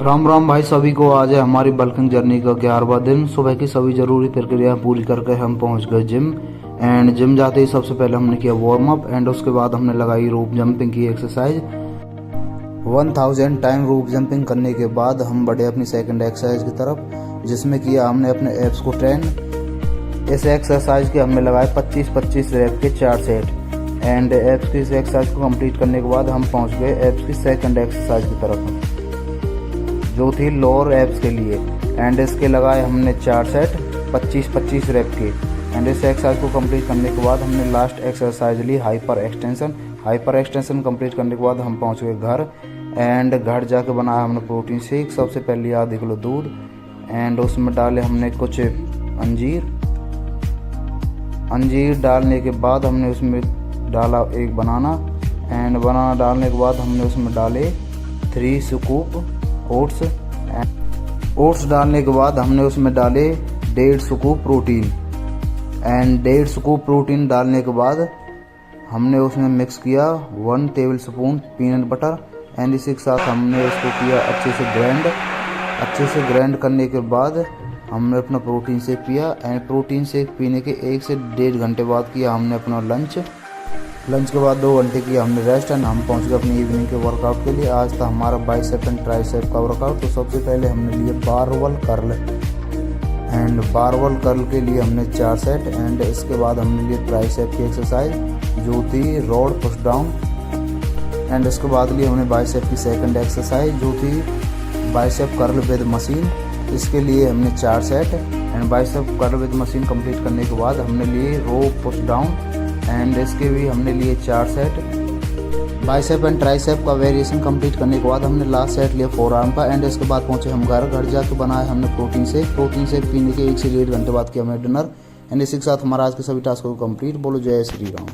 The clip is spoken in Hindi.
राम राम भाई सभी को। आज है हमारी बल्किंग जर्नी का 11वां दिन। सुबह की सभी जरूरी प्रक्रिया पूरी करके हम पहुंच गए जिम। एंड जिम जाते ही सबसे पहले हमने किया वार्म अप एंड उसके बाद हमने लगाई रोप जंपिंग की एक्सरसाइज। 1000 टाइम रोप जंपिंग करने के बाद हम बढ़े अपनी सेकंड एक्सरसाइज की तरफ, जिसमें किया हमने अपने एब्स को ट्रेन। इस एक्सरसाइज के हमने लगाए 25-25 रैप के 4 सेट। एंड एब्स की इस एक्सरसाइज को कंप्लीट करने के बाद हम पहुंच गए एब्स की सेकंड एक्सरसाइज की तरफ, जो थी लोअर एब्स के लिए। एंड इसके लगाए हमने 4 सेट 25-25 रैप के। एंड इस एक्सरसाइज को कंप्लीट करने के बाद हमने लास्ट एक्सरसाइज ली hyper extension. Hyper extension complete करने के बाद हम पहुंच गए घर। एंड घर जाके बनाया हमने प्रोटीन शेक। सबसे पहले लिया आधे किलो दूध एंड उसमें डाले हमने कुछ अंजीर डालने के बाद हमने उसमें डाला एक बनाना। एंड बनाना डालने के बाद हमने उसमें डाले 3 स्कूप ओट्स। ओट्स डालने के बाद हमने उसमें डाले 1.5 scoop protein. And 1.5 scoop protein डालने के बाद हमने उसमें मिक्स किया 1 table spoon peanut butter. And इसी के साथ हमने इसको किया अच्छे से ग्राइंड करने के बाद हमने अपना प्रोटीन शेक पिया। एंड प्रोटीन शेक पीने के 1 से 1.5 घंटे बाद किया हमने अपना लंच के बाद 2 घंटे किया हमने रेस्ट। एंड हम पहुंच गए अपनी इवनिंग के वर्कआउट के लिए। आज था हमारा बाइसेप एंड ट्राइसेप का वर्कआउट। तो सबसे पहले हमने लिए barbell curl. And barbell curl के लिए हमने 4 सेट। एंड इसके बाद हमने लिए ट्राइसेप की एक्सरसाइज, जो थी रोड पुश डाउन। एंड इसके बाद लिए हमने बाइसेप की सेकंड एक्सरसाइज, जो थी बाइसेप कर्ल विद मशीन। इसके लिए हमने 4 set. And bicep curl with machine complete करने के बाद हमने लिए रो पुश डाउन। एंड इसके भी हमने लिए 4 सेट। बाइसेप एंड ट्राइसेप का वेरिएशन कंप्लीट करने के बाद हमने लास्ट सेट लिया फोर आर्म का। एंड इसके बाद पहुंचे हम घर जाकर बनाए हमने प्रोटीन शेक पीने के 1 से 1.5 घंटे बाद किया हमने डिनर। एंड इसी के साथ हमारा आज के सभी टास्क को कंप्लीट। बोलो जय श्री राम।